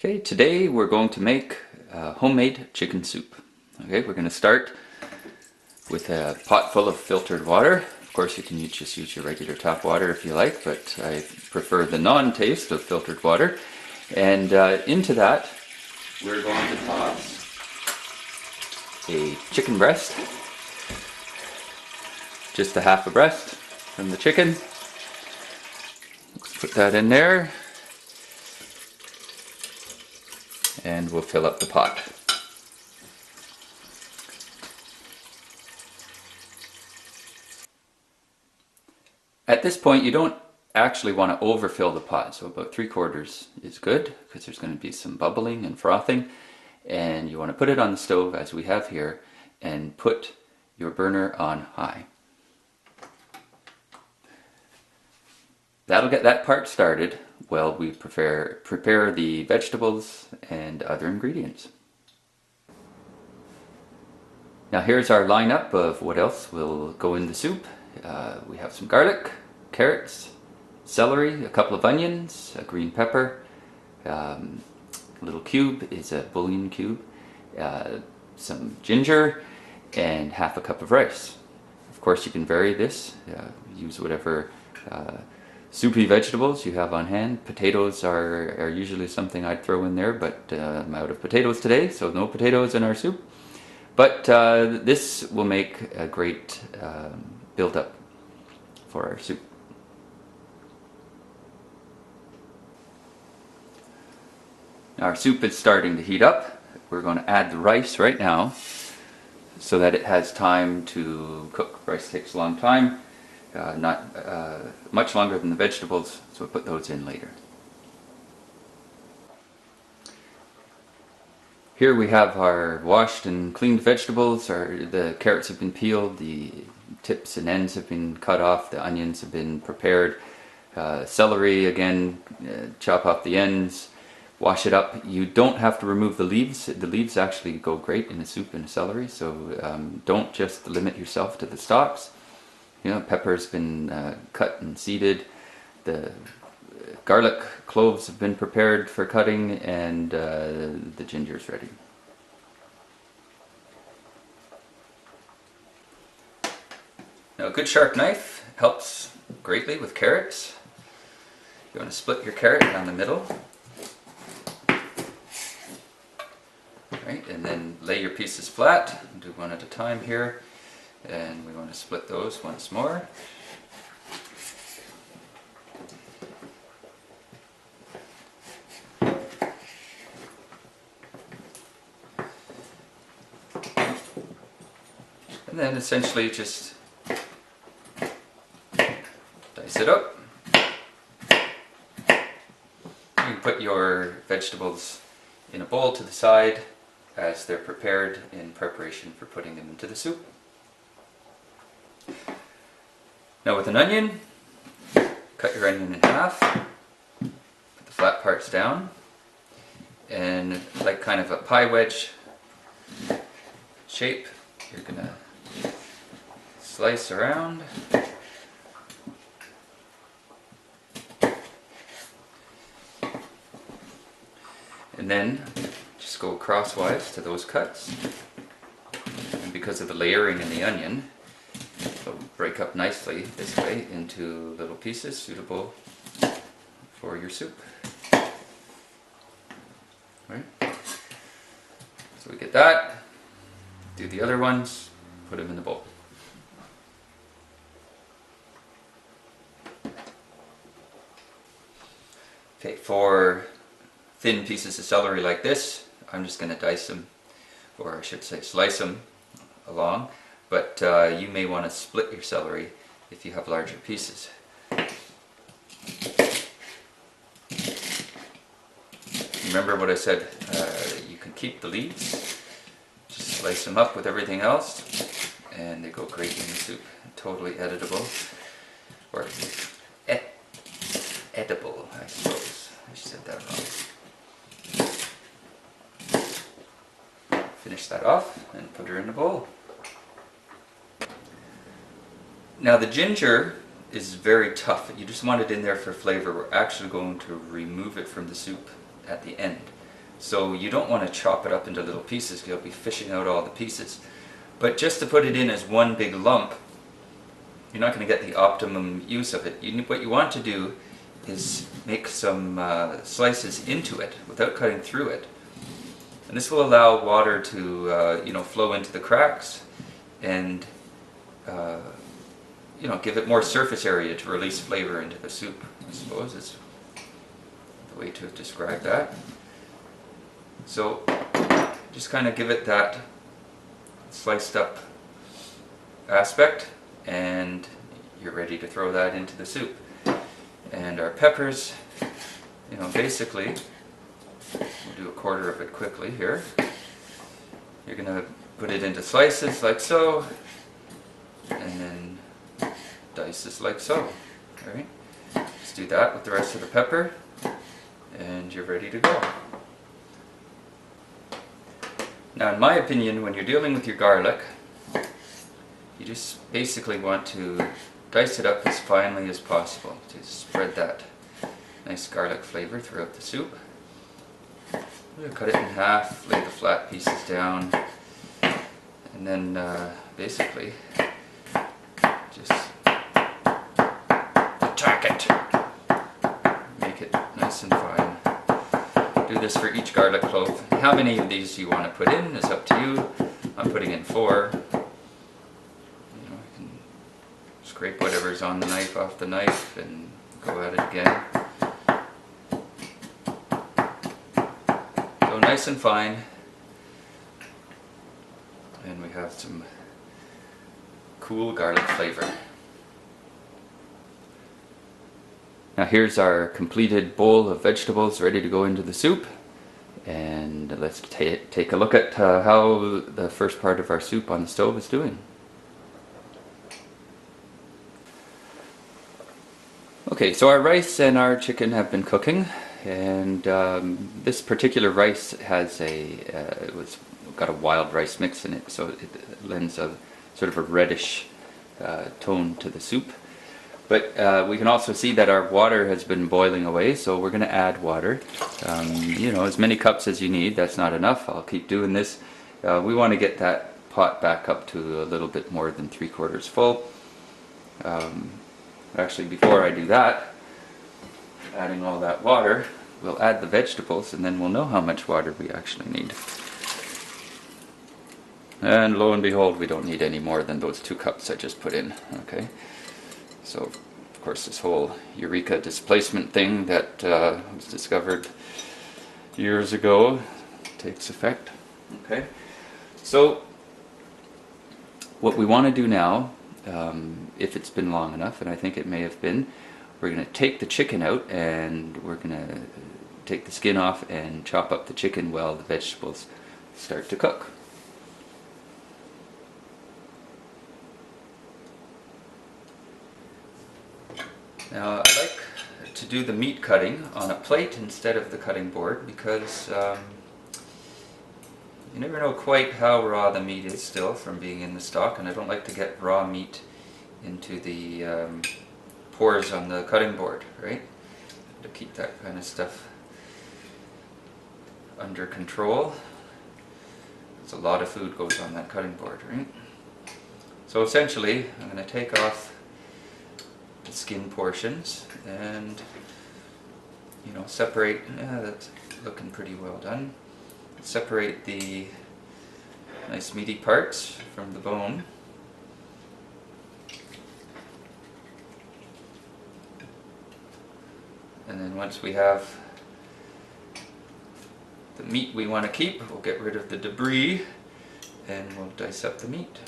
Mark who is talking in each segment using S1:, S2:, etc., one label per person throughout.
S1: Okay, today we're going to make homemade chicken soup. Okay, we're going to start with a pot full of filtered water. Of course, you can just use your regular tap water if you like, but I prefer the non-taste of filtered water. And into that, we're going to toss a chicken breast, just a half a breast from the chicken. Let's put that in there. And we'll fill up the pot. At this point, you don't actually want to overfill the pot, so about 3/4 is good because there's going to be some bubbling and frothing, and you want to put it on the stove as we have here and put your burner on high. That'll get that part started while we prepare the vegetables and other ingredients. Now here's our lineup of what else will go in the soup. We have some garlic, carrots, celery, a couple of onions, a green pepper, a little cube is a bouillon cube, some ginger, and half a cup of rice. Of course you can vary this, use whatever soupy vegetables you have on hand. Potatoes are usually something I'd throw in there, but I'm out of potatoes today, so no potatoes in our soup. But this will make a great build-up for our soup. Our soup is starting to heat up. We're going to add the rice right now so that it has time to cook. Rice takes a long time. Not much longer than the vegetables, so we'll put those in later. Here we have our washed and cleaned vegetables. The carrots have been peeled, the tips and ends have been cut off, the onions have been prepared. Celery, again, chop off the ends, wash it up. You don't have to remove the leaves. The leaves actually go great in a soup and a celery, so don't just limit yourself to the stalks. You know, pepper's been cut and seeded, the garlic cloves have been prepared for cutting, and the ginger's ready. Now a good sharp knife helps greatly with carrots. You want to split your carrot down the middle. Right, and then lay your pieces flat. Do one at a time here. And we want to split those once more. And then essentially just dice it up. You can put your vegetables in a bowl to the side as they're prepared in preparation for putting them into the soup. Now with an onion, cut your onion in half, put the flat parts down, and like kind of a pie wedge shape, you're going to slice around. And then just go crosswise to those cuts, and because of the layering in the onion, it'll break up nicely this way into little pieces suitable for your soup. Right? So we get that, do the other ones, put them in the bowl. Okay, for thin pieces of celery like this, I'm just going to dice them, or I should say slice them along. But you may want to split your celery if you have larger pieces. Remember what I said, you can keep the leaves, just slice them up with everything else, and they go great in the soup. Totally editable, or edible, I suppose. I said that wrong. Finish that off and put her in the bowl. Now the ginger is very tough. You just want it in there for flavor. We're actually going to remove it from the soup at the end. So you don't want to chop it up into little pieces because you'll be fishing out all the pieces. But just to put it in as one big lump, you're not going to get the optimum use of it. What you want to do is make some slices into it without cutting through it. And this will allow water to flow into the cracks and give it more surface area to release flavor into the soup, I suppose is the way to describe that. So just kind of give it that sliced up aspect, and you're ready to throw that into the soup. And our peppers, basically, we'll do a quarter of it quickly here. You're going to put it into slices like so, and then dices like so. Alright, just do that with the rest of the pepper, and you're ready to go. Now, in my opinion, when you're dealing with your garlic, you just basically want to dice it up as finely as possible to spread that nice garlic flavor throughout the soup. We'll cut it in half, lay the flat pieces down, and then basically just attack it. Make it nice and fine. Do this for each garlic clove. How many of these you want to put in is up to you. I'm putting in 4. You can scrape whatever's on the knife off the knife and go at it again. So nice and fine. And we have some cool garlic flavor. Now here's our completed bowl of vegetables ready to go into the soup, and let's take a look at how the first part of our soup on the stove is doing. Okay, so our rice and our chicken have been cooking, and this particular rice has got a wild rice mix in it, so it lends a sort of a reddish tone to the soup. But we can also see that our water has been boiling away, so we're going to add water. As many cups as you need. That's not enough. I'll keep doing this. We want to get that pot back up to a little bit more than 3/4 full. Actually, before I do that, adding all that water, we'll add the vegetables, and then we'll know how much water we actually need. And lo and behold, we don't need any more than those 2 cups I just put in. Okay. So, of course, this whole Eureka displacement thing that was discovered years ago takes effect. Okay, so what we want to do now, if it's been long enough, and I think it may have been, we're going to take the chicken out, and we're going to take the skin off and chop up the chicken while the vegetables start to cook. Now, I like to do the meat cutting on a plate instead of the cutting board because you never know quite how raw the meat is still from being in the stock, and I don't like to get raw meat into the pores on the cutting board, right? To keep that kind of stuff under control. There's a lot of food goes on that cutting board, right? So essentially, I'm going to take off the skin portions and separate. That's looking pretty well done. Separate the nice meaty parts from the bone. And then once we have the meat we want to keep, we'll get rid of the debris and we'll dice up the meat.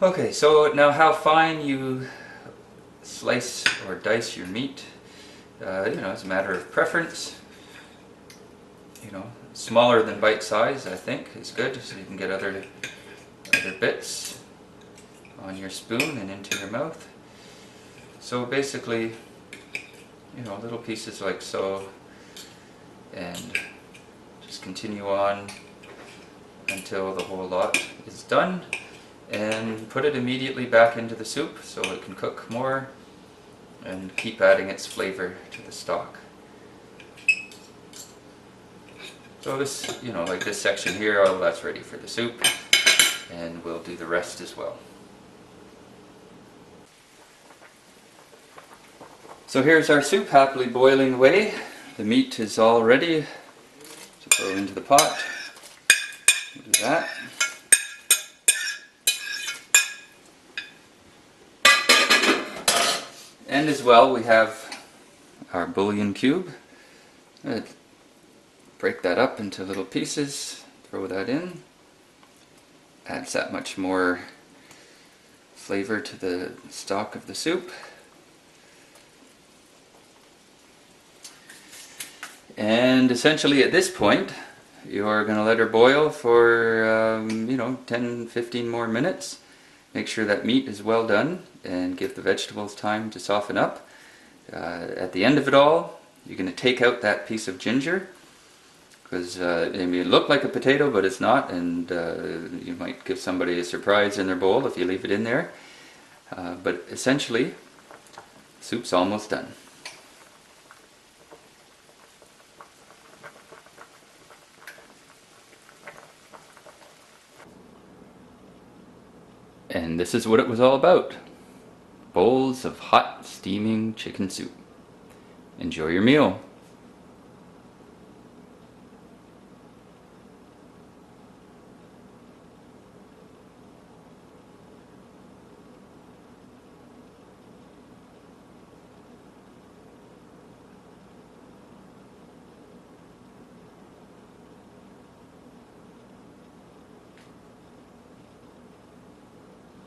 S1: Okay, so now how fine you slice or dice your meat, is a matter of preference. Smaller than bite size, I think, is good, so you can get other bits on your spoon and into your mouth. So basically, little pieces like so, and just continue on until the whole lot is done. And put it immediately back into the soup so it can cook more. and keep adding its flavor to the stock. So this, like this section here, all that's ready for the soup, and we'll do the rest as well. So here's our soup happily boiling away. The meat is all ready to throw into the pot. We'll do that. And as well, we have our bouillon cube. Break that up into little pieces, throw that in. Adds that much more flavor to the stock of the soup. And essentially at this point, you're going to let her boil for 10-15 more minutes. Make sure that meat is well done and give the vegetables time to soften up. At the end of it all, you're going to take out that piece of ginger, because it may look like a potato, but it's not, and you might give somebody a surprise in their bowl if you leave it in there. But essentially, soup's almost done. And this is what it was all about. Bowls of hot, steaming chicken soup. Enjoy your meal.